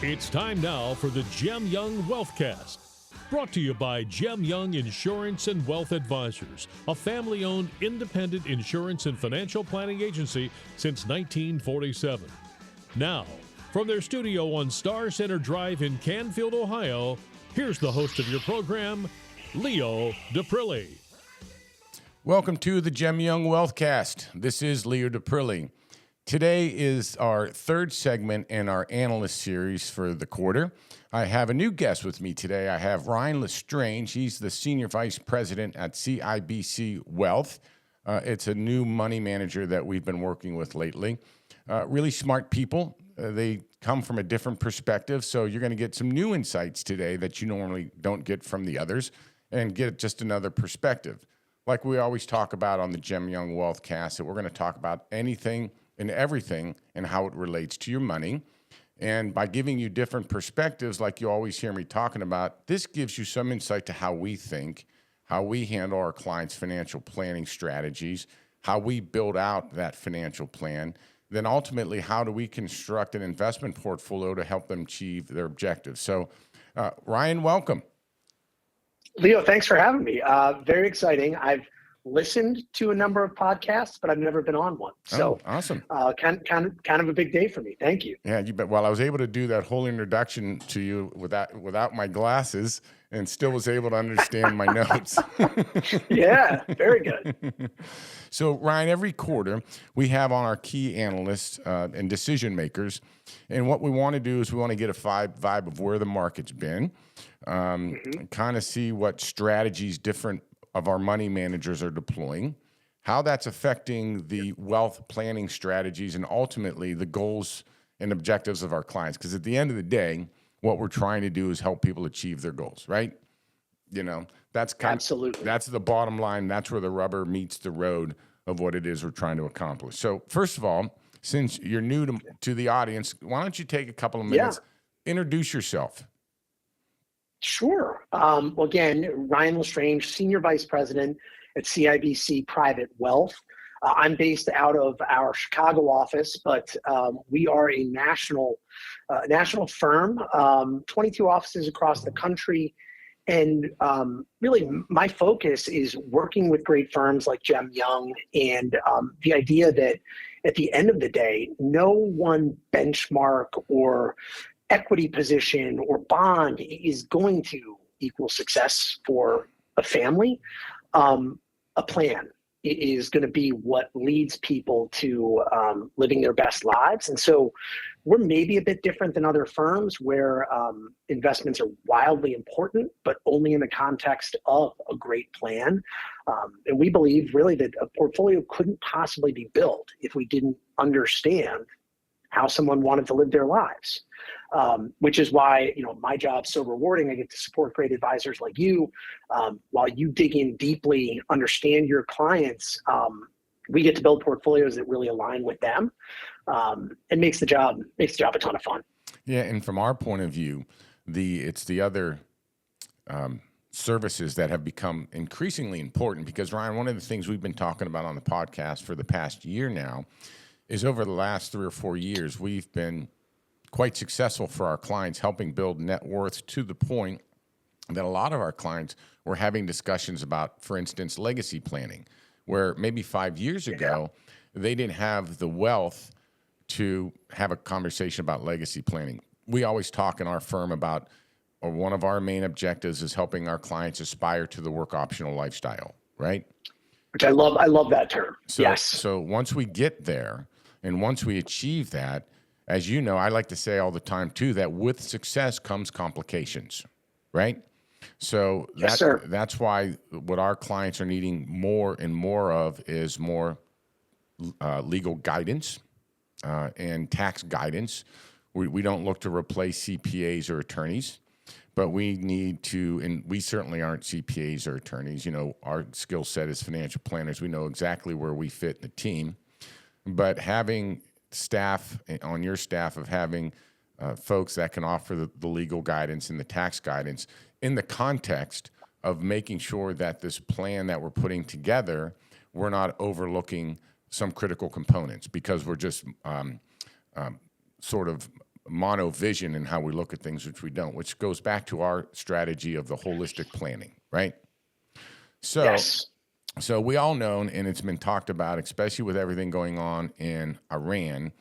It's time now for the Gem Young Wealthcast. Brought to you by Gem Young Insurance and Wealth Advisors, a family-owned independent insurance and financial planning agency since 1947. Now, from their studio on Star Center Drive in Canfield, Ohio, here's the host of your program, Leo Daprile. Welcome to the Gem Young Wealthcast. This is Leo Daprile. Today is our third segment in our analyst series for the quarter. I have a new guest with me today. I have Ryan LeStrange. He's the Senior Vice President at CIBC Wealth. It's a new money manager that we've been working with lately. Really smart people. They come from a different perspective, so you're going to get some new insights today that you normally don't get from the others and get just another perspective. Like we always talk about on the Gem Young Wealthcast, that we're going to talk about anything and everything and how it relates to your money. And by giving you different perspectives, like you always hear me talking about, this gives you some insight to how we think, how we handle our clients' financial planning strategies, how we build out that financial plan, then ultimately, how do we construct an investment portfolio to help them achieve their objectives? So, Ryan, welcome. Leo, thanks for having me. Very exciting. I've listened to a number of podcasts, but I've never been on one. So awesome. Kind of a big day for me. Thank you. Yeah, you bet. Well, I was able to do that whole introduction to you without my glasses and still was able to understand my notes. Yeah, very good. So, Ryan, every quarter we have on our key analysts and decision makers. And what we want to do is we want to get a vibe of where the market's been, kind of see what strategies different of our money managers are deploying, how that's affecting the wealth planning strategies, and ultimately the goals and objectives of our clients. Because at the end of the day, what we're trying to do is help people achieve their goals, right? You know, that's Absolutely. That's the bottom line. That's where the rubber meets the road of what it is we're trying to accomplish. So first of all, since you're new to the audience, why don't you take a couple of minutes, introduce yourself. Sure. Well, again, Ryan LeStrange, Senior Vice President at CIBC Private Wealth. I'm based out of our Chicago office, but we are a national firm, 22 offices across the country. And really, my focus is working with great firms like Gem Young, and the idea that at the end of the day, no one benchmark or equity position or bond is going to equal success for a family. A plan is going to be what leads people to living their best lives. And so we're maybe a bit different than other firms where investments are wildly important, but only in the context of a great plan. And we believe really that a portfolio couldn't possibly be built if we didn't understand how someone wanted to live their lives, which is why, my job's so rewarding. I get to support great advisors like you. While you dig in deeply, understand your clients, we get to build portfolios that really align with them. It makes the job a ton of fun. Yeah, and from our point of view, it's the other services that have become increasingly important because, Ryan, one of the things we've been talking about on the podcast for the past year now is over the last 3 or 4 years, we've been quite successful for our clients, helping build net worth to the point that a lot of our clients were having discussions about, for instance, legacy planning, where maybe 5 years ago, they didn't have the wealth to have a conversation about legacy planning. We always talk in our firm about, or one of our main objectives is helping our clients aspire to the work optional lifestyle, right? Which I love that term. Yes. So once we get there, and once we achieve that, as you know, I like to say all the time too, that with success comes complications, right? So that's why what our clients are needing more and more of is more legal guidance and tax guidance. We don't look to replace CPAs or attorneys, but we need to, and we certainly aren't CPAs or attorneys. Our skill set is financial planners. We know exactly where we fit in the team. But having staff on your staff of having folks that can offer the legal guidance and the tax guidance in the context of making sure that this plan that we're putting together, we're not overlooking some critical components because we're just sort of mono vision in how we look at things, which we don't, which goes back to our strategy of the holistic planning, right? So, Yes. So we all know, and it's been talked about, especially with everything going on in Iran,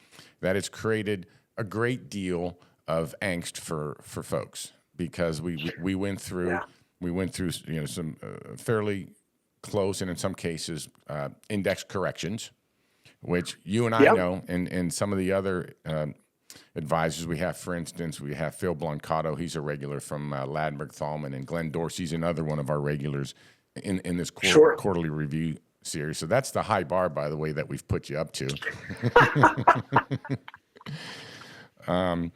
that it's created a great deal of angst for folks because we went through some fairly close and in some cases index corrections, which you and I know, and some of the other advisors we have. For instance, we have Phil Blancato. He's a regular from Ladenburg Thalmann, and Glenn Dorsey's another one of our regulars in this quarterly review series. So that's the high bar, by the way, that we've put you up to. And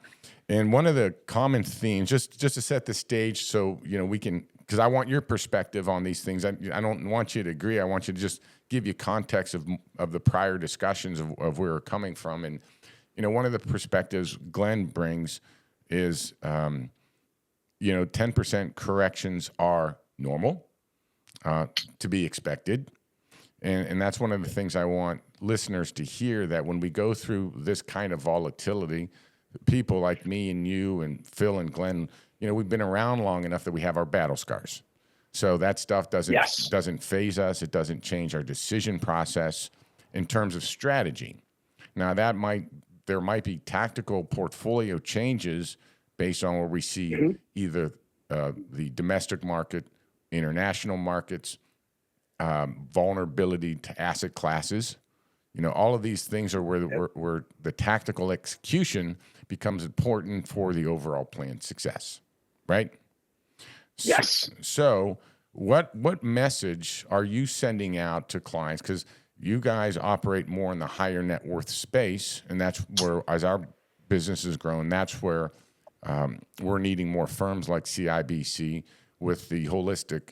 one of the common themes, just to set the stage so, we can, because I want your perspective on these things. I don't want you to agree. I want you to just give you context of the prior discussions of where we're coming from. And, one of the perspectives Glenn brings is, 10% corrections are normal. To be expected. And that's one of the things I want listeners to hear, that when we go through this kind of volatility, people like me and you and Phil and Glenn, we've been around long enough that we have our battle scars. So that stuff doesn't phase us. It doesn't change our decision process in terms of strategy. Now, there might be tactical portfolio changes based on where we see either the domestic market, international markets, vulnerability to asset classes. All of these things are where the tactical execution becomes important for the overall plan success, right? Yes. So what message are you sending out to clients? Because you guys operate more in the higher net worth space, and that's where, as our business is growing, that's where we're needing more firms like CIBC with the holistic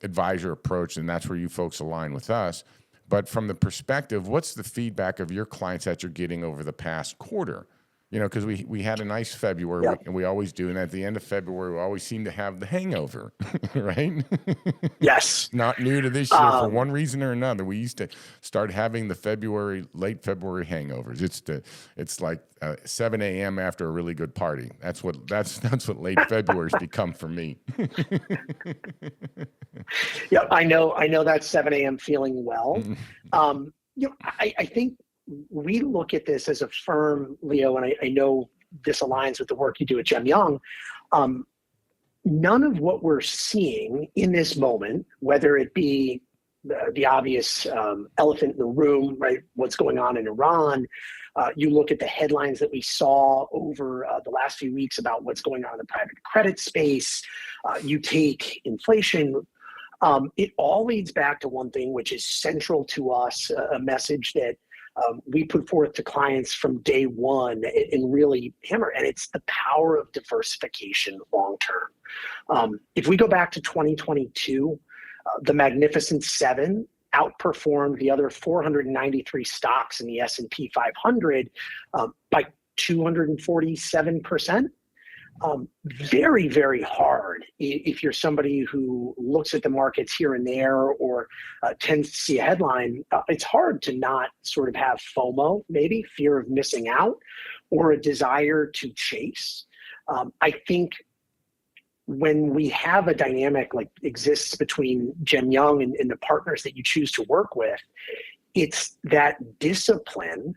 advisor approach, and that's where you folks align with us. But from the perspective, what's the feedback of your clients that you're getting over the past quarter? Because we had a nice February, and we always do, and at the end of February, we always seem to have the hangover, right? Yes. Not new to this year for one reason or another. We used to start having the late February hangovers. It's like 7 a.m. after a really good party. That's what late February's become for me. Yeah, I know that 7 a.m. feeling well. I think we look at this as a firm, Leo, and I know this aligns with the work you do at Gem Young. None of what we're seeing in this moment, whether it be the obvious elephant in the room, right? What's going on in Iran? You look at the headlines that we saw over the last few weeks about what's going on in the private credit space. You take inflation. It all leads back to one thing, which is central to us, a message that we put forth to clients from day one and really hammer, and it's the power of diversification long term. If we go back to 2022, the Magnificent Seven outperformed the other 493 stocks in the S&P 500 by 247%. Very, very hard if you're somebody who looks at the markets here and there or tends to see a headline. It's hard to not sort of have FOMO, maybe fear of missing out, or a desire to chase. I think when we have a dynamic like exists between Gem Young and the partners that you choose to work with, it's that discipline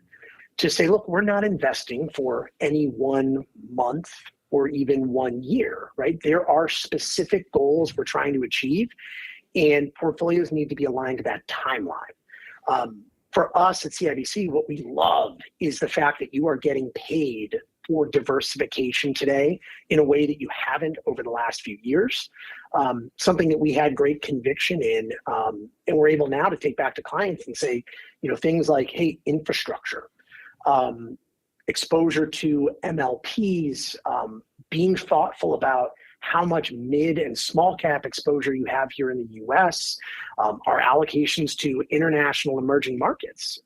to say, look, we're not investing for any 1 month or even 1 year, right? There are specific goals we're trying to achieve, and portfolios need to be aligned to that timeline. For us at CIBC, what we love is the fact that you are getting paid for diversification today in a way that you haven't over the last few years. Something that we had great conviction in, and we're able now to take back to clients and say, things like, hey, infrastructure, exposure to MLPs, being thoughtful about how much mid and small cap exposure you have here in the US, our allocations to international emerging markets.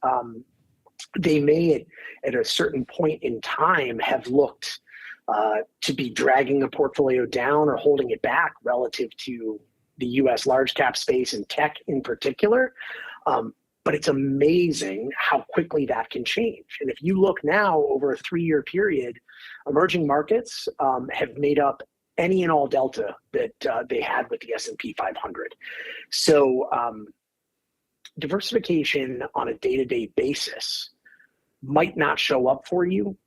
They may at a certain point in time have looked to be dragging the portfolio down or holding it back relative to the US large cap space and tech in particular. But it's amazing how quickly that can change. And if you look now over a 3-year period, emerging markets have made up any and all delta that they had with the S&P 500. So diversification on a day-to-day basis might not show up for you,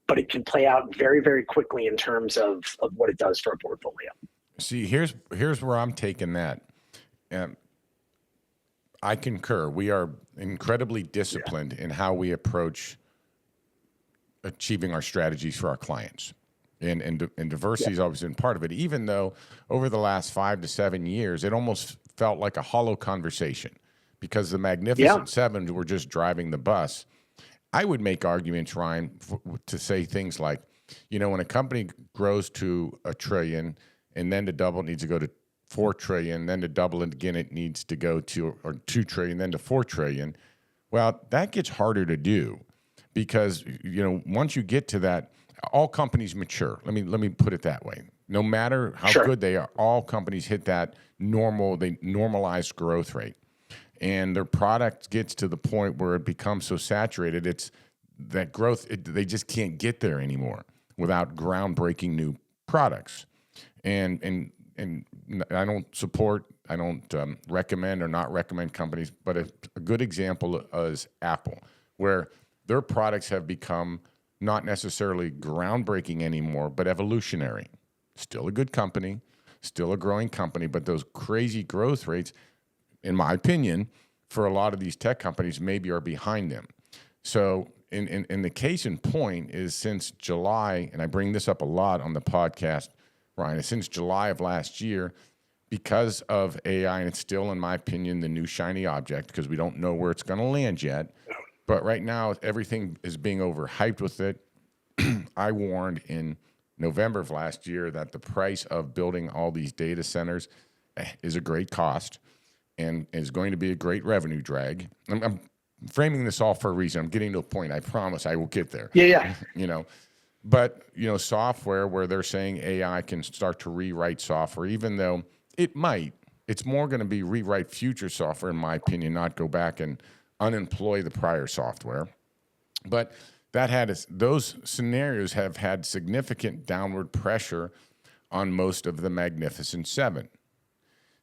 but it can play out very, very quickly in terms of what it does for a portfolio. See, here's where I'm taking that. I concur. We are incredibly disciplined in how we approach achieving our strategies for our clients. And diversity has always been part of it, even though over the last 5 to 7 years, it almost felt like a hollow conversation because the Magnificent Seven were just driving the bus. I would make arguments, Ryan, to say things like, when a company grows to $1 trillion and then to double it needs to go to $4 trillion, then to double it again, it needs to go to or $2 trillion, then to $4 trillion. Well, that gets harder to do because, once you get to that, all companies mature. Let me put it that way. No matter how good they are, all companies hit that normalized growth rate. And their product gets to the point where it becomes so saturated, it's that growth, they just can't get there anymore without groundbreaking new products. And I don't recommend or not recommend companies, but a good example is Apple, where their products have become not necessarily groundbreaking anymore, but evolutionary. Still a good company, still a growing company, but those crazy growth rates, in my opinion, for a lot of these tech companies maybe are behind them. So in the case in point is since July, and I bring this up a lot on the podcast, Ryan, since July of last year, because of AI, and it's still, in my opinion, the new shiny object because we don't know where it's going to land yet. But right now, everything is being overhyped with it. I warned in November of last year that the price of building all these data centers is a great cost and is going to be a great revenue drag. I'm framing this all for a reason. I'm getting to a point. I promise I will get there. Yeah. But, software where they're saying AI can start to rewrite software, even though it might, it's more going to be rewrite future software, in my opinion, not go back and unemploy the prior software. But those scenarios have had significant downward pressure on most of the Magnificent Seven.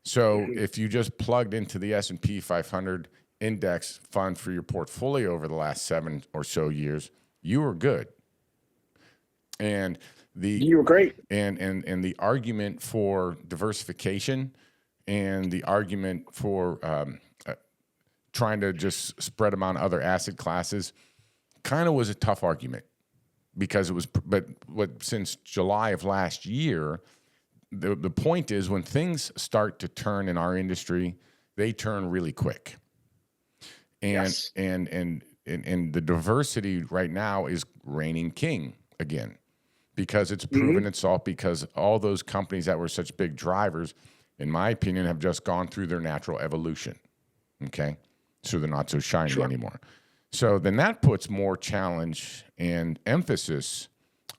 So if you just plugged into the S&P 500 index fund for your portfolio over the last 7 or so years, you were good. And you were great. And the argument for diversification and the argument for trying to just spread them on other asset classes kind of was a tough argument because it was, since July of last year, the point is when things start to turn in our industry, they turn really quick. And the diversity right now is reigning king again because it's proven itself because all those companies that were such big drivers, in my opinion, have just gone through their natural evolution. Okay. So they're not so shiny anymore. So then that puts more challenge and emphasis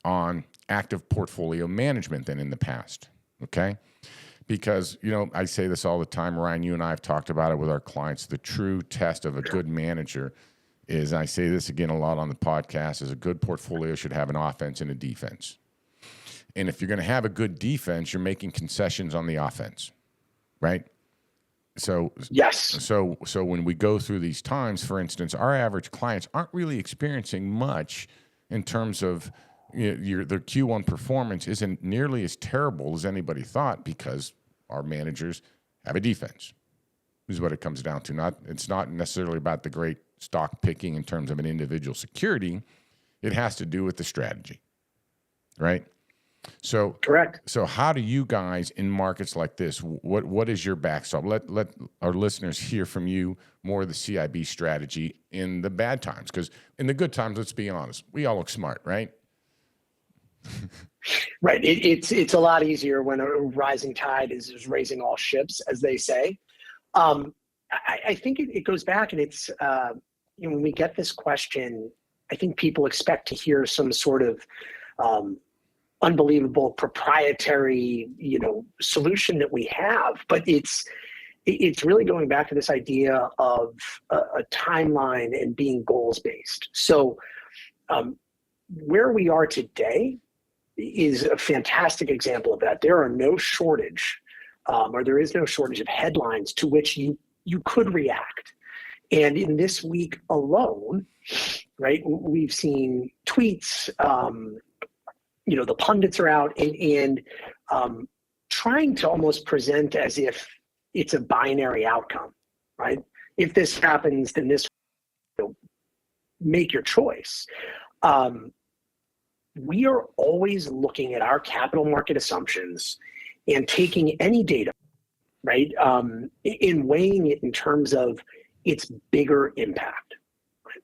on active portfolio management than in the past, okay? Because, I say this all the time, Ryan, you and I have talked about it with our clients. The true test of a good manager is, I say this again a lot on the podcast, is a good portfolio should have an offense and a defense. And if you're going to have a good defense, you're making concessions on the offense, right? So when we go through these times, for instance, our average clients aren't really experiencing much in terms of their Q1 performance isn't nearly as terrible as anybody thought because our managers have a defense. This is what it comes down to. It's not necessarily about the great stock picking in terms of an individual security. It has to do with the strategy, right? So correct. So how do you guys in markets like this, what is your backstop? Let our listeners hear from you more of the CIB strategy in the bad times, because in the good times, let's be honest, we all look smart, right? Right. It's a lot easier when a rising tide is raising all ships, as they say. I think it goes back, and it's when we get this question, I think people expect to hear some sort of unbelievable proprietary, solution that we have, but it's it's really going back to this idea of a timeline and being goals-based. So where we are today is a fantastic example of that. There are no shortage, or there is no shortage of headlines to which you could react. And in this week alone, right, we've seen tweets, the pundits are out and trying to almost present as if it's a binary outcome, right? If this happens, then this, make your choice. We are always looking at our capital market assumptions and taking any data, right, in weighing it in terms of its bigger impact. Right?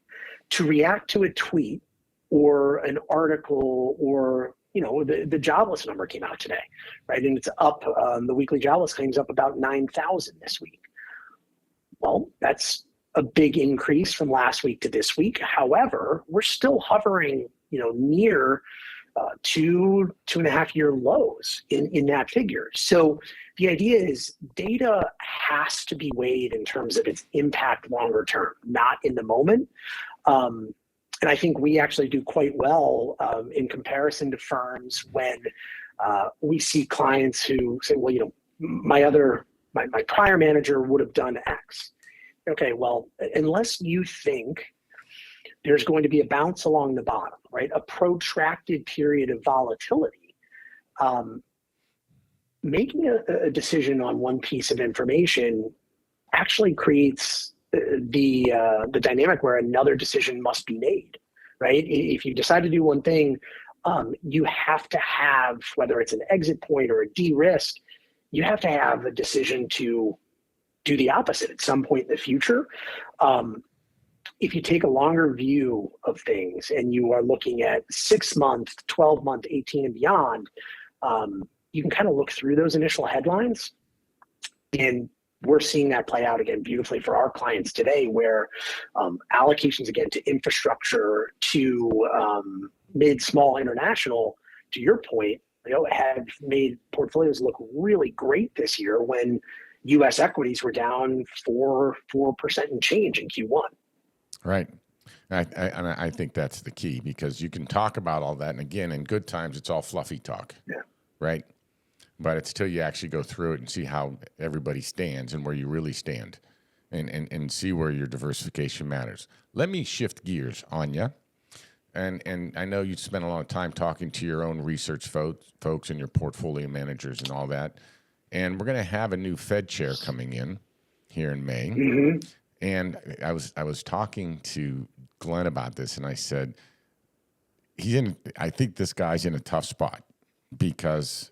To react to a tweet or an article or the jobless number came out today, right? And it's up, the weekly jobless claims up about 9,000 this week. Well, that's a big increase from last week to this week. However, we're still hovering, near 2.5 year lows in that figure. So the idea is data has to be weighed in terms of its impact longer term, not in the moment. And I think we actually do quite well in comparison to firms when we see clients who say, well, my prior manager would have done X. Okay, well, unless you think there's going to be a bounce along the bottom, right? A protracted period of volatility. Making a decision on one piece of information actually creates the dynamic where another decision must be made, right? If you decide to do one thing, you have to have, whether it's an exit point or a de-risk, you have to have a decision to do the opposite at some point in the future. If you take a longer view of things and you are looking at 6 month, 12 month, 18 and beyond, you can kind of look through those initial headlines. And we're seeing that play out again beautifully for our clients today, where allocations again to infrastructure, to mid, small, international, to your point, have made portfolios look really great this year when U.S. equities were down 4% and change in Q1. Right. I think that's the key, because you can talk about all that. And again, in good times, it's all fluffy talk. Yeah. Right. But it's till you actually go through it and see how everybody stands and where you really stand and see where your diversification matters. Let me shift gears on you. And I know you spent a lot of time talking to your own research folks and your portfolio managers and all that. And we're going to have a new Fed chair coming in here in May. Mm-hmm. And I was talking to Glenn about this, and I said, I think this guy's in a tough spot because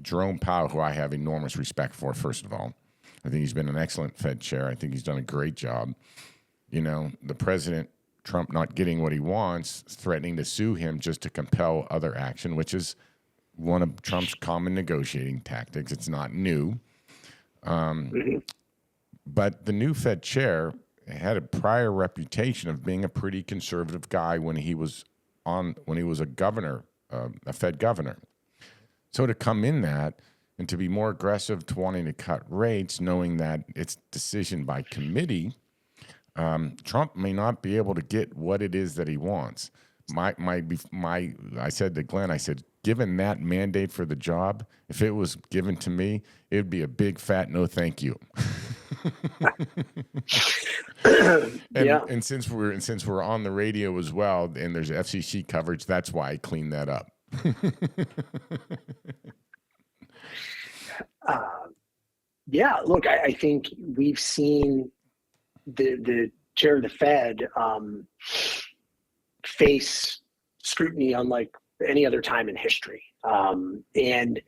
Jerome Powell, who I have enormous respect for, first of all, I think he's been an excellent Fed chair. I think he's done a great job. The president, Trump, not getting what he wants, threatening to sue him just to compel other action, which is one of Trump's common negotiating tactics. It's not new. But the new Fed chair had a prior reputation of being a pretty conservative guy when he was a governor, a Fed governor. So to come in that and to be more aggressive to wanting to cut rates, knowing that it's decision by committee, Trump may not be able to get what it is that he wants. I said to Glenn, given that mandate for the job, if it was given to me, it would be a big fat no thank you. And since we're on the radio as well, and there's FCC coverage, that's why I cleaned that up. Look, I think we've seen the chair of the Fed face scrutiny unlike any other time in history. And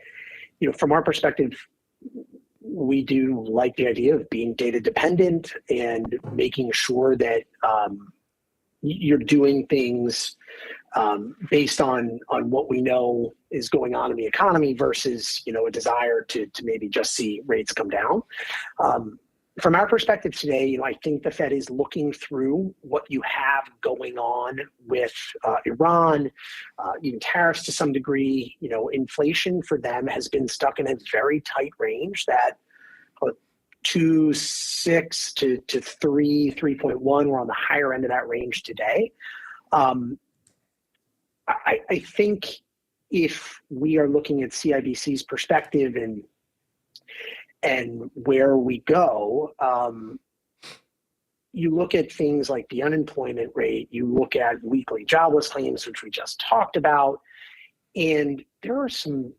from our perspective, we do like the idea of being data dependent and making sure that you're doing things based on what we know is going on in the economy versus a desire to maybe just see rates come down. From our perspective today, I think the Fed is looking through what you have going on with Iran, even tariffs to some degree. Inflation for them has been stuck in a very tight range that 2.6 to 3.1. We're on the higher end of that range today. I think if we are looking at CIBC's perspective and where we go, you look at things like the unemployment rate, you look at weekly jobless claims, which we just talked about, and there are some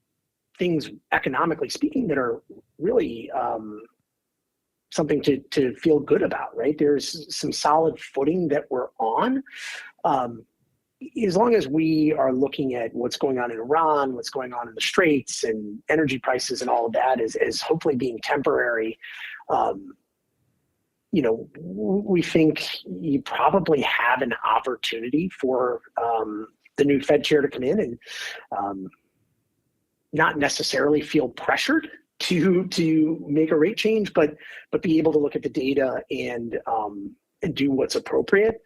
things economically speaking that are really something to feel good about, right? There's some solid footing that we're on. As long as we are looking at what's going on in Iran, what's going on in the Straits, and energy prices and all of that is hopefully being temporary, we think you probably have an opportunity for the new Fed chair to come in and not necessarily feel pressured to make a rate change, but be able to look at the data and do what's appropriate.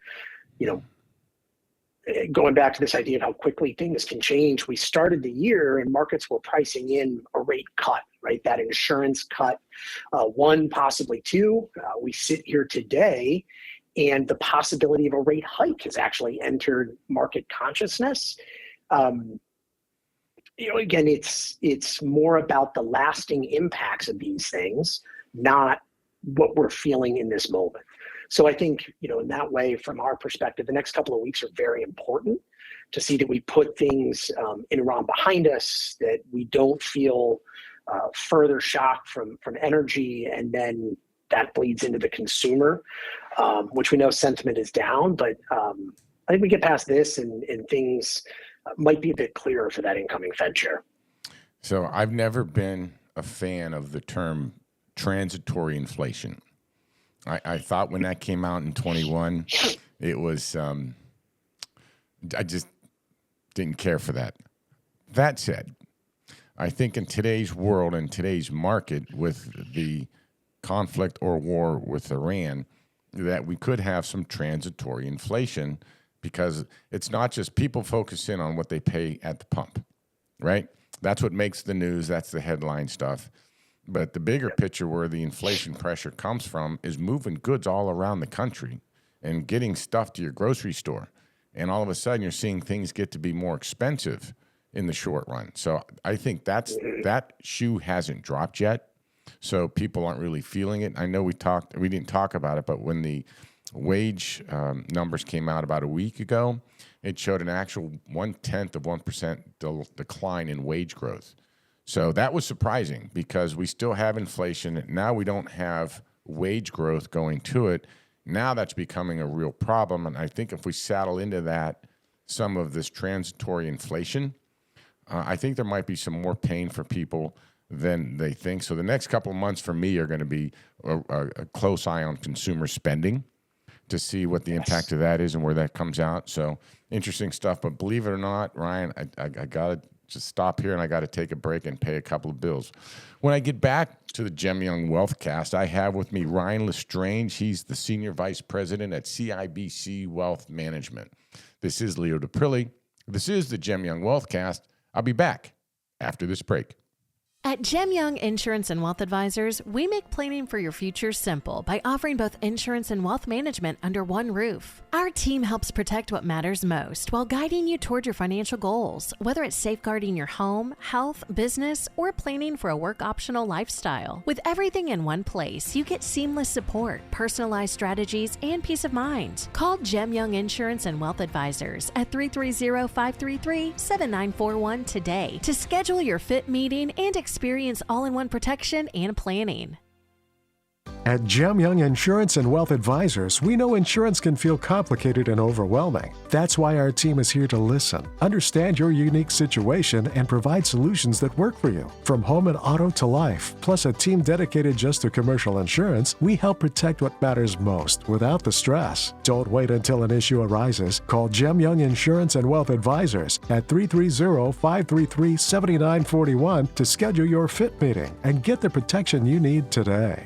Going back to this idea of how quickly things can change, we started the year and markets were pricing in a rate cut, right? That insurance cut, one, possibly two. We sit here today and the possibility of a rate hike has actually entered market consciousness. Again, it's more about the lasting impacts of these things, not what we're feeling in this moment. So I think, in that way, from our perspective, the next couple of weeks are very important to see that we put things in Iran behind us, that we don't feel further shock from energy, and then that bleeds into the consumer, which we know sentiment is down. But I think we get past this and things might be a bit clearer for that incoming Fed chair. So I've never been a fan of the term transitory inflation. I thought when that came out in 21, it was, I just didn't care for that. That said, I think in today's world and today's market with the conflict or war with Iran, that we could have some transitory inflation, because it's not just people focus in on what they pay at the pump, right? That's what makes the news. That's the headline stuff. But the bigger picture where the inflation pressure comes from is moving goods all around the country and getting stuff to your grocery store. And all of a sudden you're seeing things get to be more expensive in the short run. So I think that shoe hasn't dropped yet. So people aren't really feeling it. I know we didn't talk about it, but when the wage numbers came out about a week ago, it showed an actual 0.1% decline in wage growth. So that was surprising because we still have inflation. Now we don't have wage growth going to it. Now that's becoming a real problem. And I think if we saddle into that, some of this transitory inflation, I think there might be some more pain for people than they think. So the next couple of months for me are going to be a close eye on consumer spending to see what the impact of that is and where that comes out. So interesting stuff. But believe it or not, Ryan, I got to just stop here and I got to take a break and pay a couple of bills. When I get back to the Jem Young Wealthcast, I have with me Ryan LeStrange. He's the Senior Vice President at CIBC Wealth Management. This is Leo DePrilly. This is the Jem Young Wealthcast. I'll be back after this break. At Jem Young Insurance and Wealth Advisors, we make planning for your future simple by offering both insurance and wealth management under one roof. Our team helps protect what matters most while guiding you toward your financial goals, whether it's safeguarding your home, health, business, or planning for a work-optional lifestyle. With everything in one place, you get seamless support, personalized strategies, and peace of mind. Call Jem Young Insurance and Wealth Advisors at 330-533-7941 today to schedule your fit meeting and experience all-in-one protection and planning. At Jem Young Insurance and Wealth Advisors, we know insurance can feel complicated and overwhelming. That's why our team is here to listen, understand your unique situation, and provide solutions that work for you. From home and auto to life, plus a team dedicated just to commercial insurance, we help protect what matters most without the stress. Don't wait until an issue arises. Call Jem Young Insurance and Wealth Advisors at 330-533-7941 to schedule your fit meeting and get the protection you need today.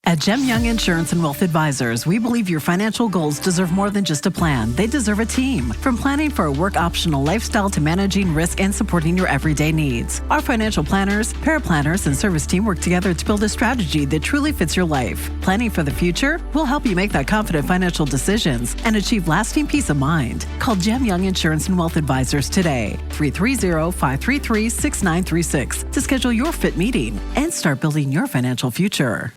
At Gem Young Insurance and Wealth Advisors, we believe your financial goals deserve more than just a plan. They deserve a team. From planning for a work-optional lifestyle to managing risk and supporting your everyday needs. Our financial planners, paraplanners, and service team work together to build a strategy that truly fits your life. Planning for the future? We'll help you make that confident financial decisions and achieve lasting peace of mind. Call Gem Young Insurance and Wealth Advisors today, 330-533-6936, to schedule your fit meeting and start building your financial future.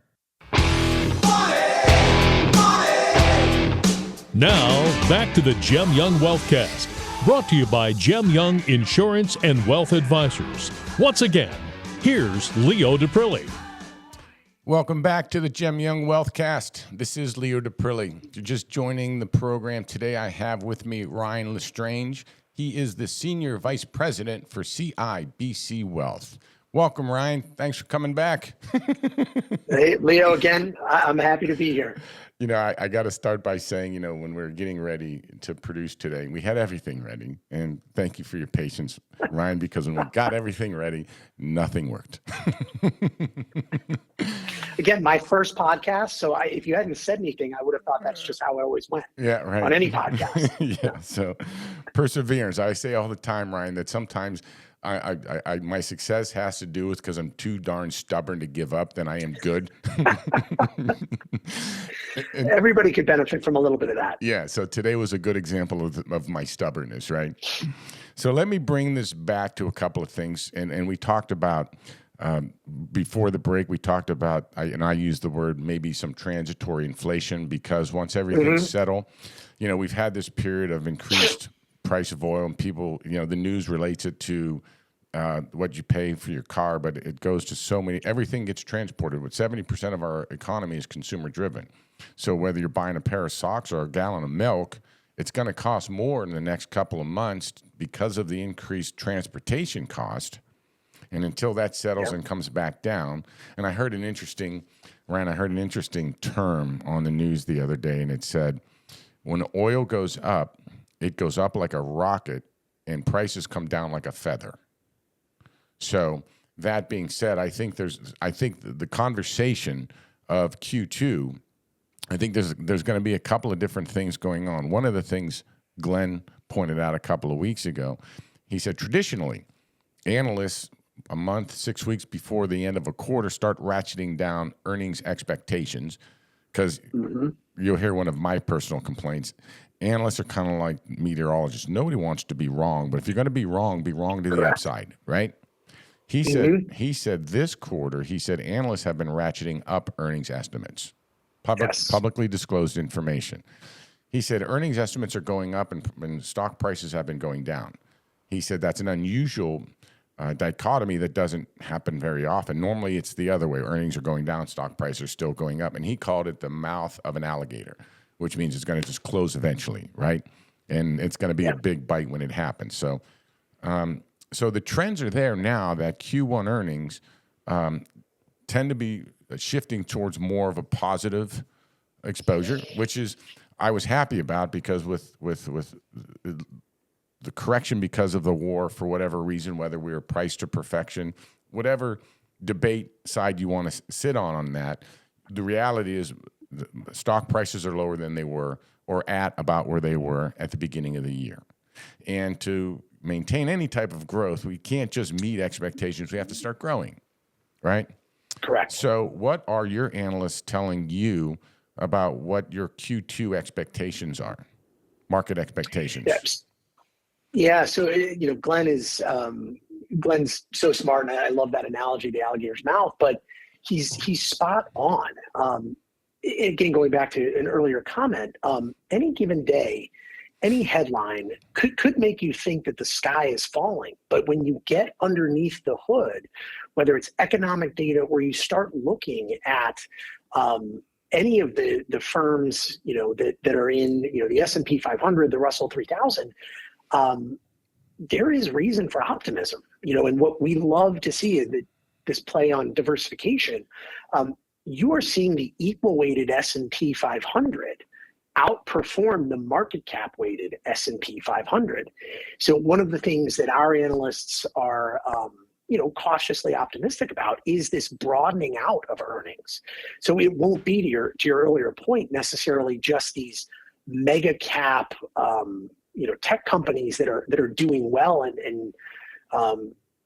Now, back to the Gem Young Wealthcast, brought to you by Gem Young Insurance and Wealth Advisors. Once again, here's Leo Daprilli. Welcome back to the Gem Young Wealthcast. This is Leo Daprilli. If you're just joining the program today, I have with me Ryan LeStrange. He is the Senior Vice President for CIBC Wealth. Welcome, Ryan. Thanks for coming back. Hey, Leo, again, I'm happy to be here. You know, I got to start by saying, you know, when we were getting ready to produce today, we had everything ready. And thank you for your patience, Ryan, because when we got everything ready, nothing worked. Again, my first podcast. So if you hadn't said anything, I would have thought that's just how I always went. Yeah, right. On any podcast. Yeah. So perseverance. I say all the time, Ryan, that sometimes I my success has to do with because I'm too darn stubborn to give up. Then I am good. And everybody could benefit from a little bit of that. Yeah. So today was a good example of my stubbornness, right? So let me bring this back to a couple of things. And we talked about, before the break, we talked about, I used the word maybe some transitory inflation because once everything's settled, you know, we've had this period of increased price of oil and people, you know, the news relates it to what you pay for your car, but it goes to so many, everything gets transported. With 70% of our economy is consumer driven. So whether you're buying a pair of socks or a gallon of milk, it's going to cost more in the next couple of months because of the increased transportation cost. And until that settles and comes back down, and I heard an interesting term on the news the other day, and it said, when oil goes up, it goes up like a rocket, and prices come down like a feather. So that being said, I think the conversation of Q2, I think there's going to be a couple of different things going on. One of the things Glenn pointed out a couple of weeks ago, he said traditionally, analysts a month, 6 weeks before the end of a quarter start ratcheting down earnings expectations because you'll hear one of my personal complaints. Analysts are kind of like meteorologists. Nobody wants to be wrong, but if you're going to be wrong to the upside, right? He said this quarter, analysts have been ratcheting up earnings estimates. Publicly disclosed information. He said earnings estimates are going up and stock prices have been going down. He said that's an unusual dichotomy that doesn't happen very often. Normally it's the other way. Earnings are going down, stock prices are still going up. And he called it the mouth of an alligator, which means it's going to just close eventually, right? And it's going to be a big bite when it happens. So so the trends are there now that Q1 earnings tend to be shifting towards more of a positive exposure, which is I was happy about because with the correction because of the war for whatever reason, whether we were priced to perfection, whatever debate side you want to sit on that, the reality is the stock prices are lower than they were or at about where they were at the beginning of the year. And to maintain any type of growth, we can't just meet expectations. We have to start growing, right? Correct. So what are your analysts telling you about what your Q2 expectations are, market expectations? Yeah. So, you know, Glenn's so smart, and I love that analogy, the alligator's mouth, but he's spot on. Again, going back to an earlier comment, any given day, any headline could make you think that the sky is falling. But when you get underneath the hood, whether it's economic data or you start looking at any of the firms, you know, that are in, you know, the S&P 500, the Russell 3000, there is reason for optimism, you know, and what we love to see is that this play on diversification. You are seeing the equal weighted S&P 500 outperform the market cap weighted S&P 500. So one of the things that our analysts are cautiously optimistic about is this broadening out of earnings. So it won't be, to your earlier point, necessarily just these mega cap tech companies that are doing well and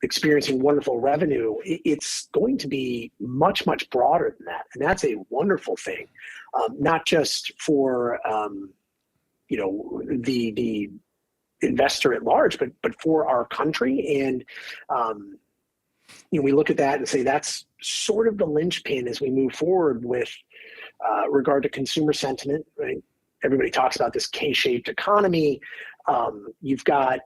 experiencing wonderful revenue. It's going to be much, much broader than that, and that's a wonderful thing, not just for the investor at large, but for our country. And we look at that and say that's sort of the linchpin as we move forward with regard to consumer sentiment. Right? Everybody talks about this K-shaped economy. You've got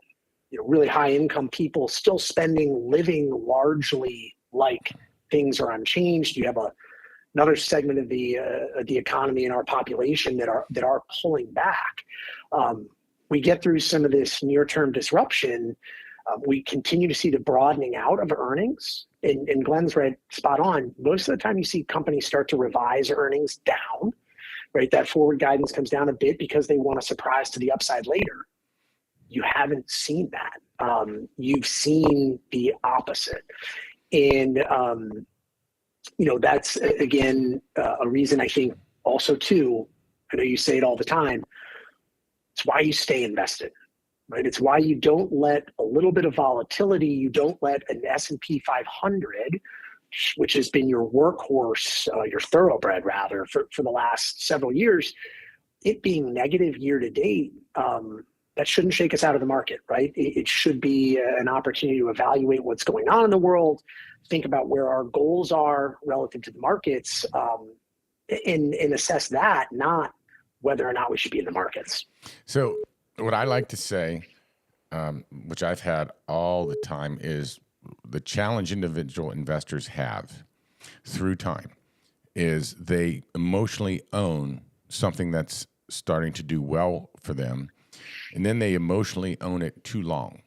really high income people still living largely like things are unchanged. You have another segment of the economy and our population that are pulling back. We get through some of this near-term disruption. We continue to see the broadening out of earnings, and Glenn's right spot on. Most of the time you see companies start to revise earnings down, right? That forward guidance comes down a bit because they want a surprise to the upside later. You haven't seen that. You've seen the opposite. And, that's, again, a reason I think also, too, I know you say it all the time, it's why you stay invested, right? It's why you don't let a little bit of volatility, you don't let an S&P 500, which has been your workhorse, your thoroughbred rather, for the last several years, it being negative year to date, that shouldn't shake us out of the market, right? It should be an opportunity to evaluate what's going on in the world, think about where our goals are relative to the markets, and assess that, not whether or not we should be in the markets. So what I like to say, which I've had all the time, is the challenge individual investors have through time is they emotionally own something that's starting to do well for them, and then they emotionally own it too long.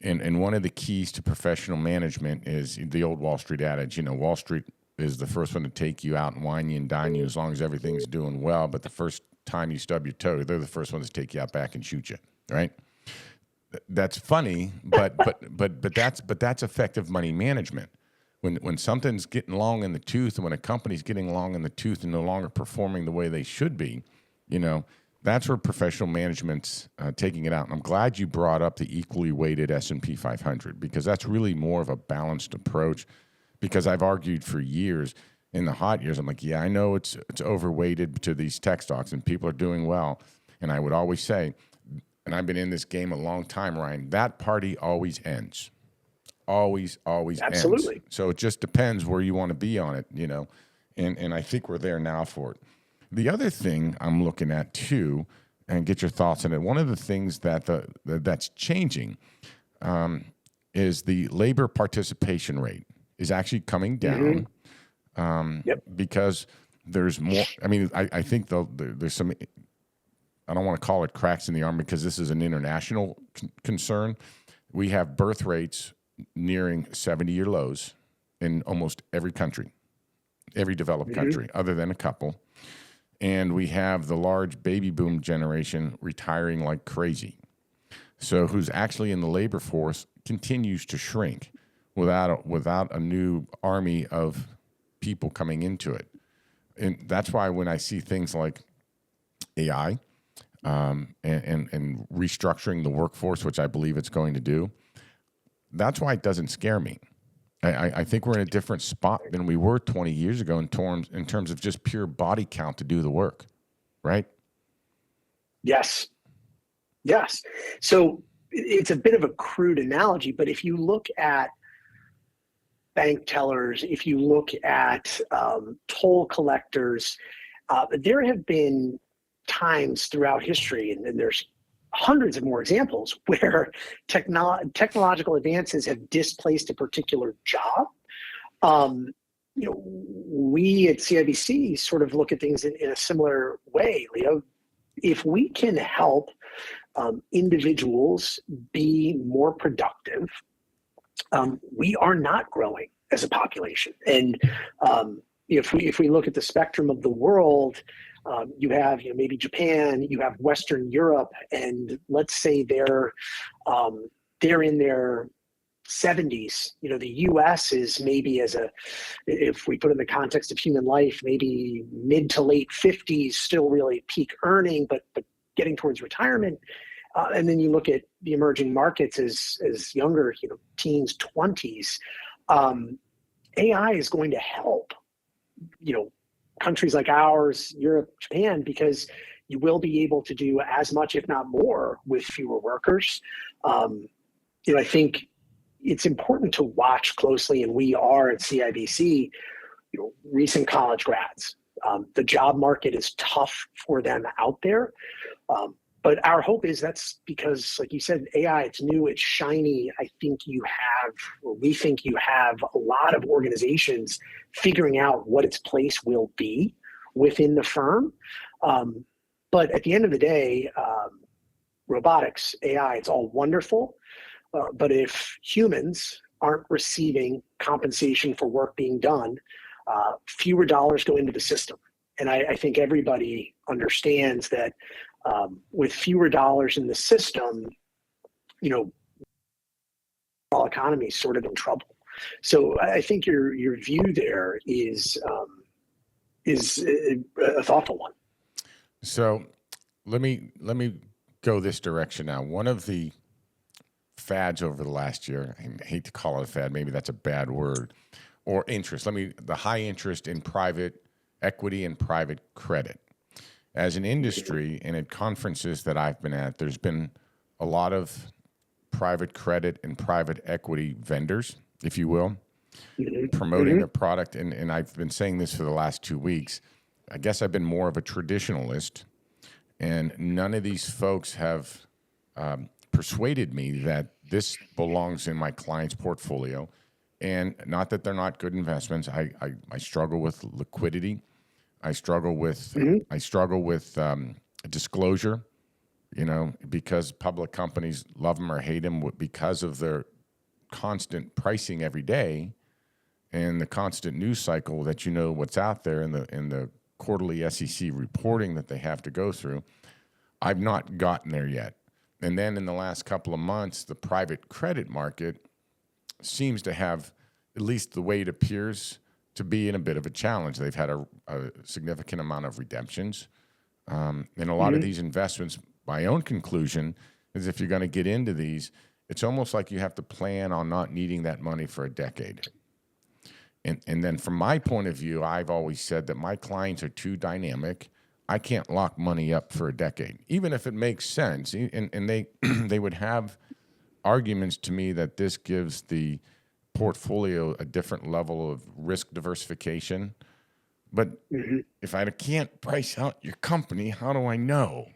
And one of the keys to professional management is the old Wall Street adage, Wall Street is the first one to take you out and wine you and dine you as long as everything's doing well, but the first time you stub your toe, they're the first ones to take you out back and shoot you, right? That's funny, but that's effective money management. When something's getting long in the tooth, and when a company's getting long in the tooth and no longer performing the way they should be, that's where professional management's taking it out. And I'm glad you brought up the equally weighted S&P 500 because that's really more of a balanced approach. Because I've argued for years in the hot years, I'm like, yeah, I know it's overweighted to these tech stocks and people are doing well. And I would always say, and I've been in this game a long time, Ryan, that party always ends. Always Absolutely. ends. So it just depends where you want to be on it, and I think we're there now for it. The other thing I'm looking at too, and get your thoughts on it, one of the things that's changing is the labor participation rate is actually coming down. Because there's more. I mean, I think there's some. I don't want to call it cracks in the armor because this is an international concern. We have birth rates nearing 70-year lows in almost every country, every developed country, other than a couple. And we have the large baby boom generation retiring like crazy. So who's actually in the labor force continues to shrink without a new army of people coming into it. And that's why when I see things like AI and restructuring the workforce, which I believe it's going to do, that's why it doesn't scare me. I think we're in a different spot than we were 20 years ago in terms of just pure body count to do the work, right? Yes. So it's a bit of a crude analogy, but if you look at bank tellers, if you look at toll collectors, there have been times throughout history, and there's hundreds of more examples where technological advances have displaced a particular job. We at CIBC sort of look at things in a similar way, Leo. If we can help individuals be more productive, we are not growing as a population. And if we look at the spectrum of the world, you have maybe Japan, you have Western Europe, and let's say they're in their 70s. The U.S. is maybe if we put it in the context of human life, maybe mid to late 50s, still really peak earning, but getting towards retirement. And then you look at the emerging markets as younger, teens, 20s. AI is going to help, countries like ours, Europe, Japan, because you will be able to do as much, if not more, with fewer workers. I think it's important to watch closely, and we are at CIBC, recent college grads. The job market is tough for them out there. But our hope is that's because, like you said, AI, it's new, it's shiny. We think you have a lot of organizations figuring out what its place will be within the firm. But at the end of the day, robotics, AI, it's all wonderful. But if humans aren't receiving compensation for work being done, fewer dollars go into the system. And I think everybody understands that with fewer dollars in the system, our economy is sort of in trouble. So I think your view there is a thoughtful one. So let me go this direction now. One of the fads over the last year, I hate to call it a fad, maybe that's a bad word, or interest. The high interest in private equity and private credit. As an industry and at conferences that I've been at, there's been a lot of private credit and private equity vendors, if you will, promoting their product. And I've been saying this for the last 2 weeks. I guess I've been more of a traditionalist, and none of these folks have persuaded me that this belongs in my client's portfolio. And not that they're not good investments. I struggle with liquidity. I struggle with disclosure, because public companies love them or hate them because of their constant pricing every day and the constant news cycle that what's out there in the quarterly SEC reporting that they have to go through. I've not gotten there yet. And then in the last couple of months, the private credit market seems to have, at least the way it appears, to be in a bit of a challenge. They've had a significant amount of redemptions. And a lot of these investments, my own conclusion is if you're going to get into these, it's almost like you have to plan on not needing that money for a decade. And then from my point of view, I've always said that my clients are too dynamic. I can't lock money up for a decade, even if it makes sense. And they would have arguments to me that this gives the portfolio a different level of risk diversification. But if I can't price out your company, how do I know?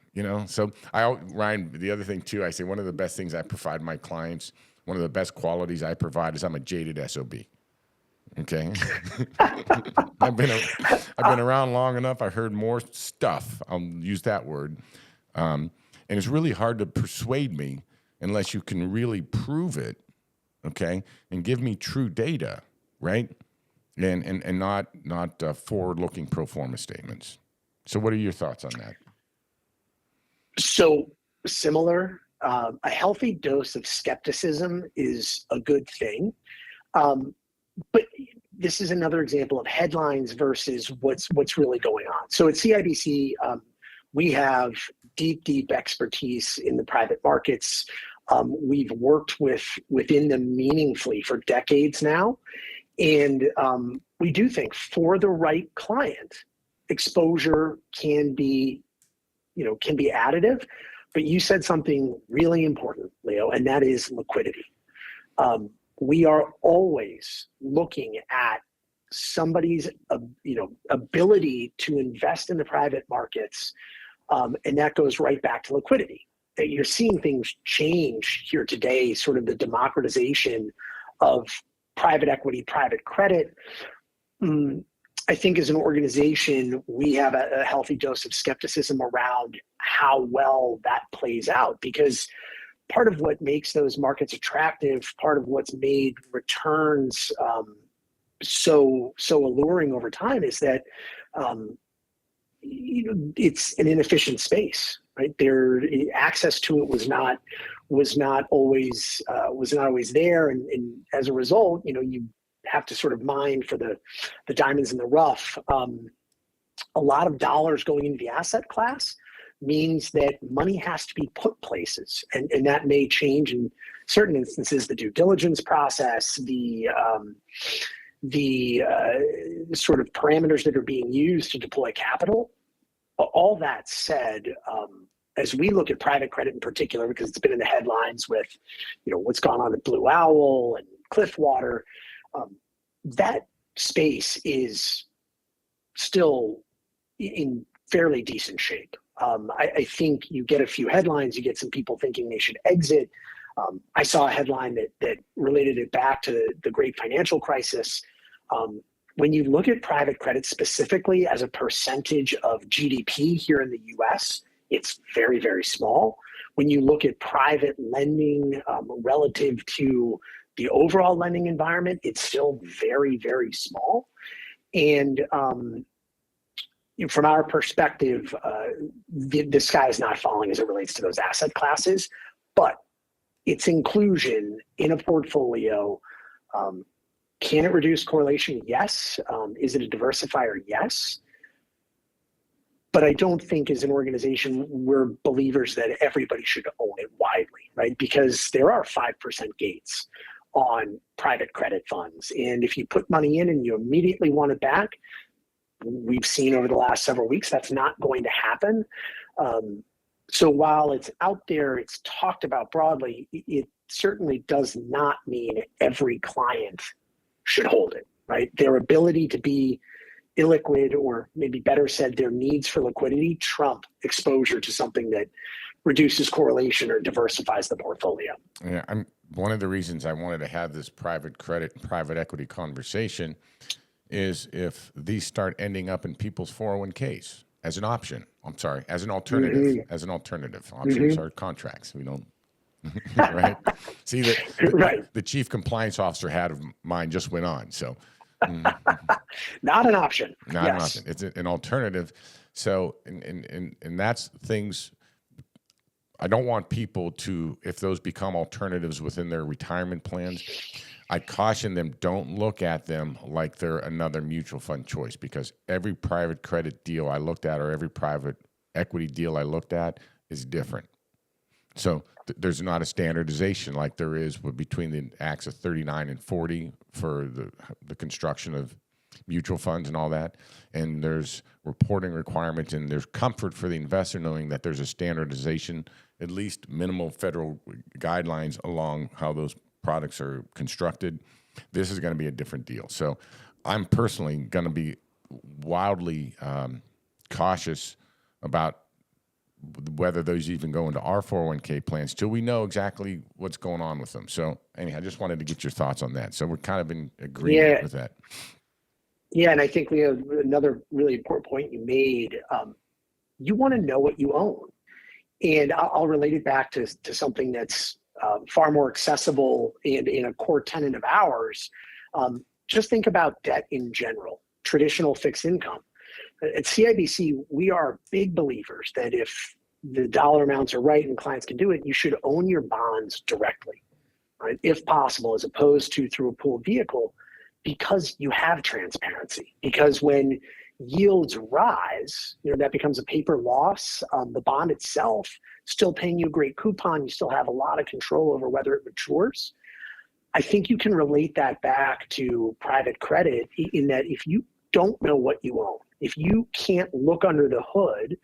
So Ryan, the other thing too, I say one of the best things I provide my clients, one of the best qualities I provide is I'm a jaded SOB. Okay. I've been around long enough. I heard more stuff. I'll use that word. And it's really hard to persuade me unless you can really prove it. Okay. And give me true data. Right. And not forward-looking pro forma statements. So what are your thoughts on that? So similar, a healthy dose of skepticism is a good thing. But this is another example of headlines versus what's really going on. So at CIBC, we have deep expertise in the private markets. We've worked within them meaningfully for decades now. And we do think for the right client, exposure can be additive. But you said something really important, Leo, and that is liquidity. We are always looking at somebody's ability to invest in the private markets, and that goes right back to liquidity. You're seeing things change here today, sort of the democratization of private equity, private credit. I think as an organization, we have a healthy dose of skepticism around how well that plays out, because part of what makes those markets attractive, part of what's made returns so alluring over time is that it's an inefficient space, right? Access to it was was not always there, and as a result, you have to sort of mine for the diamonds in the rough. A lot of dollars going into the asset class means that money has to be put places, and that may change in certain instances. The due diligence process, the sort of parameters that are being used to deploy capital. All that said, as we look at private credit in particular, because it's been in the headlines with, what's gone on at Blue Owl and Cliffwater, that space is still in fairly decent shape. I think you get a few headlines, you get some people thinking they should exit. I saw a headline that related it back to the great financial crisis. When you look at private credit specifically as a percentage of GDP here in the US, it's very, very small. When you look at private lending relative to the overall lending environment, it's still very, very small. And from our perspective, the sky is not falling as it relates to those asset classes, but its inclusion in a portfolio, can it reduce correlation? Yes. Is it a diversifier? Yes. But I don't think as an organization, we're believers that everybody should own it widely, right? Because there are 5% gates on private credit funds. And if you put money in and you immediately want it back, we've seen over the last several weeks, that's not going to happen. So while it's out there, it's talked about broadly, it certainly does not mean every client should hold it, right? Their ability to be illiquid, or maybe better said, their needs for liquidity trump exposure to something that reduces correlation or diversifies the portfolio. Yeah, one of the reasons I wanted to have this private credit and private equity conversation is if these start ending up in people's 401ks as an option. I'm sorry, as an alternative. Mm-hmm. As an alternative. Options are contracts. We don't. Right. See, the chief compliance officer hat of mine just went on. So, not an option. Not an option. It's an alternative. So, and that's things. I don't want people to, if those become alternatives within their retirement plans, I caution them, don't look at them like they're another mutual fund choice, because every private credit deal I looked at or every private equity deal I looked at is different. So there's not a standardization like there is between the Acts of 39 and 40 for the construction of mutual funds and all that. And there's reporting requirements, and there's comfort for the investor knowing that there's a standardization, at least minimal federal guidelines along how those products are constructed. This is going to be a different deal. So I'm personally going to be wildly cautious about whether those even go into our 401k plans till we know exactly what's going on with them. So anyhow, I just wanted to get your thoughts on that. So we're kind of in agreement with that. Yeah, and I think we have another really important point you made. You want to know what you own. And I'll relate it back to something that's far more accessible and in a core tenet of ours. Just think about debt in general, traditional fixed income. At CIBC, we are big believers that if the dollar amounts are right and clients can do it, you should own your bonds directly, right? If possible, as opposed to through a pooled vehicle, because you have transparency. Because when yields rise, that becomes a paper loss. The bond itself still paying you a great coupon. You still have a lot of control over whether it matures. I think you can relate that back to private credit in that if you don't know what you own, if you can't look under the hood,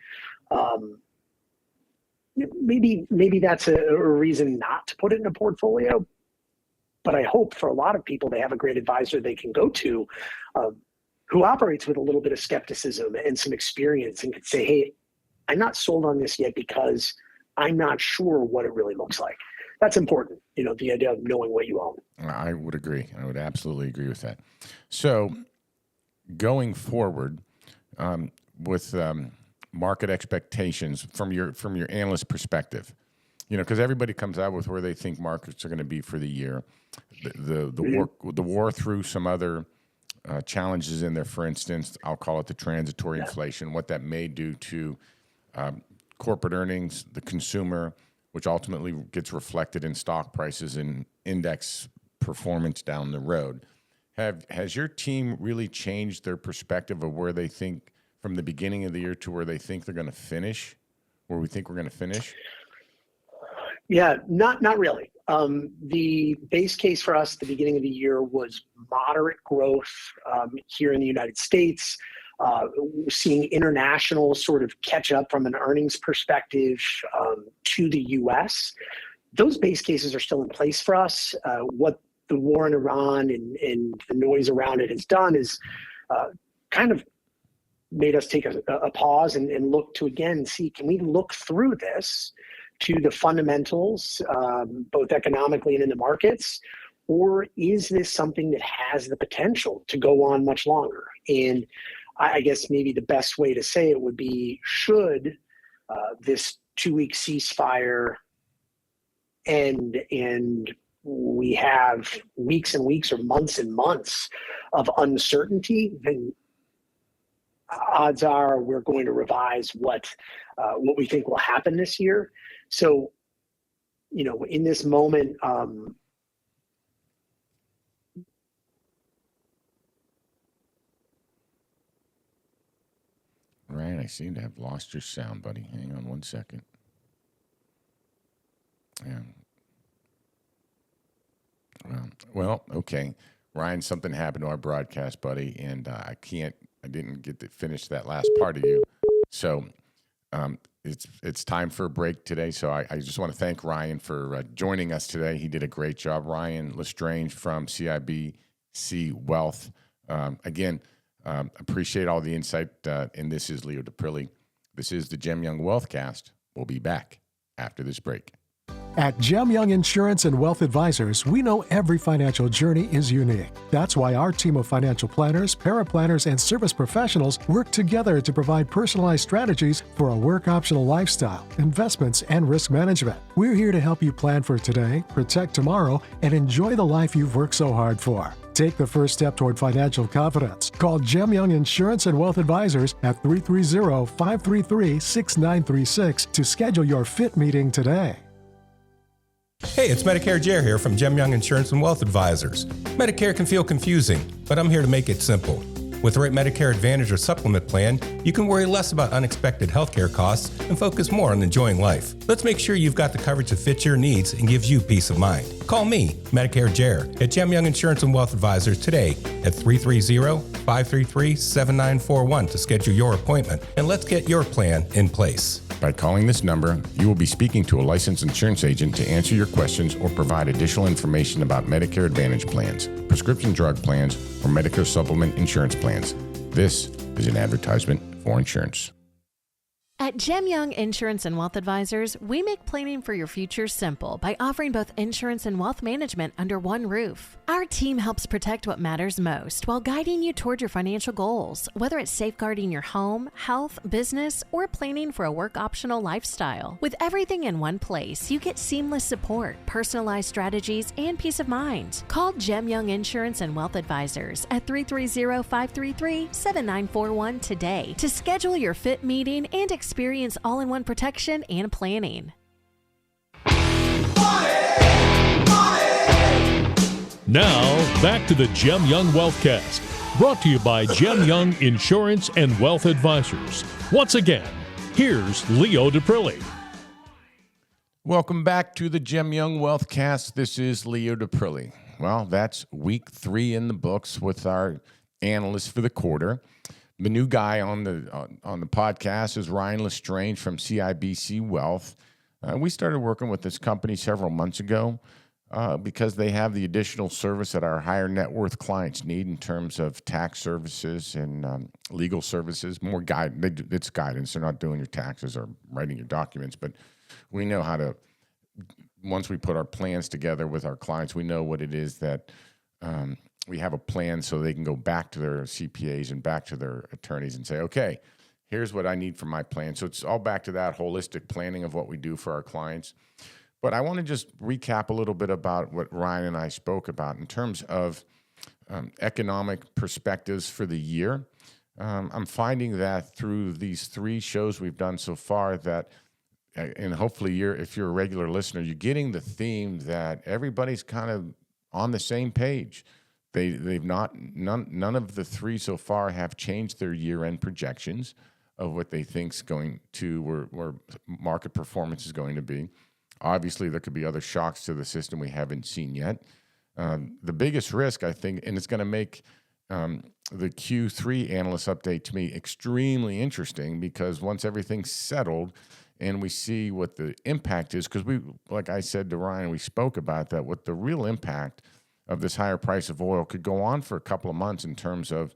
maybe that's a reason not to put it in a portfolio. But I hope for a lot of people, they have a great advisor they can go to who operates with a little bit of skepticism and some experience and can say, hey, I'm not sold on this yet because I'm not sure what it really looks like. That's important, the idea of knowing what you own. I would agree. I would absolutely agree with that. So going forward, with market expectations from your analyst perspective, because everybody comes out with where they think markets are going to be for the year. The war threw some other challenges in there. For instance, I'll call it the transitory inflation, what that may do to corporate earnings, the consumer, which ultimately gets reflected in stock prices and index performance down the road. Has your team really changed their perspective of where they think from the beginning of the year to where they think they're going to finish, where we think we're going to finish? Yeah, not really. The base case for us at the beginning of the year was moderate growth here in the United States. We're seeing international sort of catch up from an earnings perspective to the U.S. Those base cases are still in place for us. What the war in Iran and the noise around it has done is kind of made us take a pause and look to again see, can we look through this to the fundamentals, both economically and in the markets, or is this something that has the potential to go on much longer? And I guess maybe the best way to say it would be, should this 2-week ceasefire end and we have weeks and weeks or months and months of uncertainty, then odds are we're going to revise what we think will happen this year. So, in this moment, Ryan, I seem to have lost your sound, buddy. Hang on one second. Yeah. Well, okay. Ryan, something happened to our broadcast, buddy, and I didn't get to finish that last part of you. So it's time for a break today. So I just want to thank Ryan for joining us today. He did a great job. Ryan LeStrange from CIBC Wealth. Appreciate all the insight. And this is Leo DePrilly. This is the Gem Young Wealthcast. We'll be back after this break. At Gem Young Insurance and Wealth Advisors, we know every financial journey is unique. That's why our team of financial planners, paraplanners, and service professionals work together to provide personalized strategies for a work-optional lifestyle, investments, and risk management. We're here to help you plan for today, protect tomorrow, and enjoy the life you've worked so hard for. Take the first step toward financial confidence. Call Gem Young Insurance and Wealth Advisors at 330-533-6936 to schedule your fit meeting today. Hey, it's Medicare Jer here from Gem Young Insurance and Wealth Advisors. Medicare can feel confusing, but I'm here to make it simple. With the right Medicare Advantage or supplement plan, you can worry less about unexpected healthcare costs and focus more on enjoying life. Let's make sure you've got the coverage that fits your needs and gives you peace of mind. Call me, Medicare Jer, at Gem Young Insurance and Wealth Advisors today at 330-533-7941 to schedule your appointment, and let's get your plan in place. By calling this number, you will be speaking to a licensed insurance agent to answer your questions or provide additional information about Medicare Advantage plans, prescription drug plans, or Medicare supplement insurance plans. This is an advertisement for insurance. At Gem Young Insurance and Wealth Advisors, we make planning for your future simple by offering both insurance and wealth management under one roof. Our team helps protect what matters most while guiding you toward your financial goals, whether it's safeguarding your home, health, business, or planning for a work-optional lifestyle. With everything in one place, you get seamless support, personalized strategies, and peace of mind. Call Gem Young Insurance and Wealth Advisors at 330-533-7941 today to schedule your fit meeting and experience all-in-one protection and planning. Now, back to the Gem Young Wealthcast, brought to you by Gem Young Insurance and Wealth Advisors. Once again, here's Leo DePrilly. Welcome back to the Gem Young Wealthcast. This is Leo DePrilly. Well, that's week 3 in the books with our analysts for the quarter. The new guy on the podcast is Ryan LeStrange from CIBC Wealth. We started working with this company several months ago because they have the additional service that our higher net worth clients need in terms of tax services and legal services. More it's guidance. They're not doing your taxes or writing your documents, but we know how to. Once we put our plans together with our clients, we know what it is that. We have a plan so they can go back to their CPAs and back to their attorneys and say, okay, here's what I need for my plan. So it's all back to that holistic planning of what we do for our clients. But I want to just recap a little bit about what Ryan and I spoke about in terms of economic perspectives for the year. I'm finding that through these 3 shows we've done so far that and hopefully if you're a regular listener, you're getting the theme that everybody's kind of on the same page. None of the three so far have changed their year-end projections of what they think's going to, where market performance is going to be. Obviously, there could be other shocks to the system we haven't seen yet. The biggest risk, I think, and it's going to make the Q3 analyst update to me extremely interesting, because once everything's settled and we see what the impact is, because like I said to Ryan, we spoke about that, what the real impact of this higher price of oil could go on for a couple of months in terms of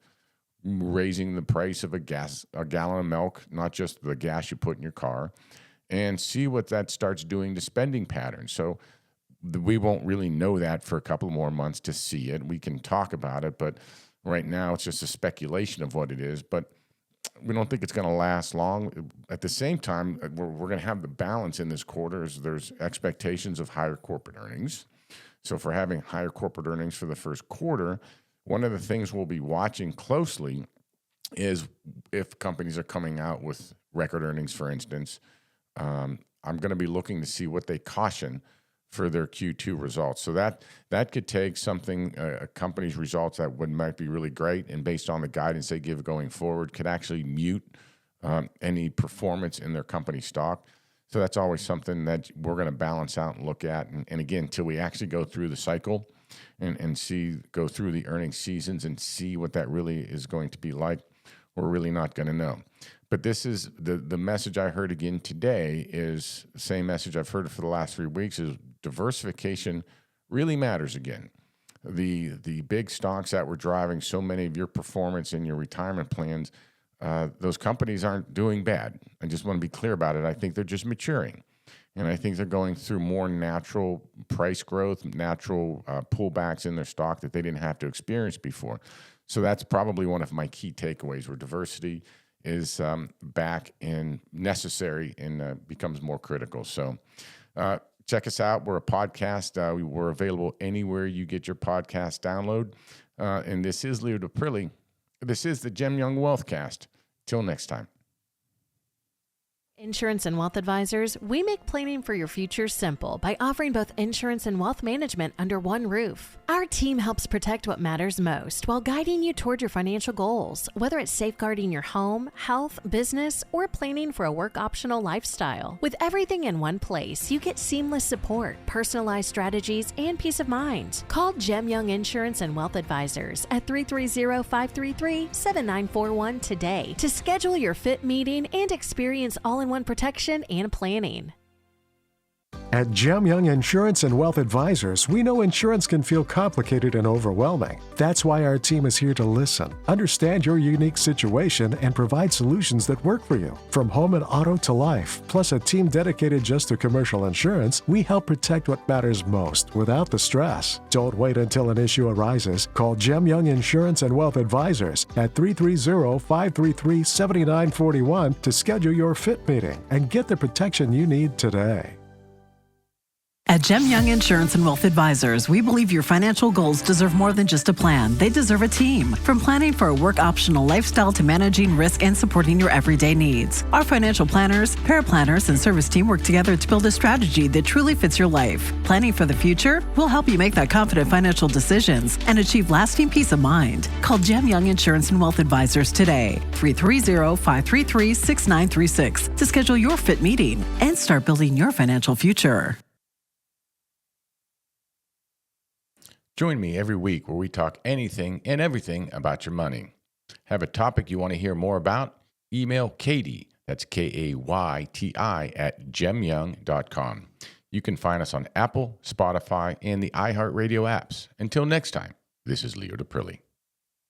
raising the price of a gallon of milk, not just the gas you put in your car, and see what that starts doing to spending patterns. So we won't really know that for a couple more months to see it. We can talk about it, but right now it's just a speculation of what it is. But we don't think it's going to last long. At the same time, we're going to have the balance in this quarter as there's expectations of higher corporate earnings. So for having higher corporate earnings for the first quarter, one of the things we'll be watching closely is if companies are coming out with record earnings, for instance. I'm going to be looking to see what they caution for their Q2 results. So that could take something, a company's results that might be really great, and based on the guidance they give going forward, could actually mute any performance in their company stock. So that's always something that we're going to balance out and look at. And again, until we actually go through the cycle and go through the earnings seasons and see what that really is going to be like, we're really not going to know. But this is the message I heard again today is the same message I've heard for the last 3 weeks, is diversification really matters again. The big stocks that were driving so many of your performance in your retirement plans, those companies aren't doing bad. I just want to be clear about it. I think they're just maturing. And I think they're going through more natural price growth, natural pullbacks in their stock that they didn't have to experience before. So that's probably one of my key takeaways, where diversity is back and necessary and becomes more critical. So check us out. We're a podcast. We're available anywhere you get your podcast download. And this is Leo DePrilly. This is the Jem Young Wealthcast. Till next time. Insurance and Wealth Advisors, we make planning for your future simple by offering both insurance and wealth management under one roof. Our team helps protect what matters most while guiding you toward your financial goals, whether it's safeguarding your home, health, business, or planning for a work-optional lifestyle. With everything in one place, you get seamless support, personalized strategies, and peace of mind. Call Jem Young Insurance and Wealth Advisors at 330-533-7941 today to schedule your fit meeting and experience all-in-one protection and planning. At Jem Young Insurance and Wealth Advisors, we know insurance can feel complicated and overwhelming. That's why our team is here to listen, understand your unique situation, and provide solutions that work for you. From home and auto to life, plus a team dedicated just to commercial insurance, we help protect what matters most without the stress. Don't wait until an issue arises. Call Jem Young Insurance and Wealth Advisors at 330-533-7941 to schedule your fit meeting and get the protection you need today. At Jem Young Insurance and Wealth Advisors, we believe your financial goals deserve more than just a plan. They deserve a team. From planning for a work-optional lifestyle to managing risk and supporting your everyday needs. Our financial planners, paraplanners, and service team work together to build a strategy that truly fits your life. Planning for the future? We'll help you make that confident financial decisions and achieve lasting peace of mind. Call Jem Young Insurance and Wealth Advisors today, 330-533-6936, to schedule your fit meeting and start building your financial future. Join me every week where we talk anything and everything about your money. Have a topic you want to hear more about? Email Katie, that's Kayti, at jemyoung.com. You can find us on Apple, Spotify, and the iHeartRadio apps. Until next time, this is Leo DePrilly.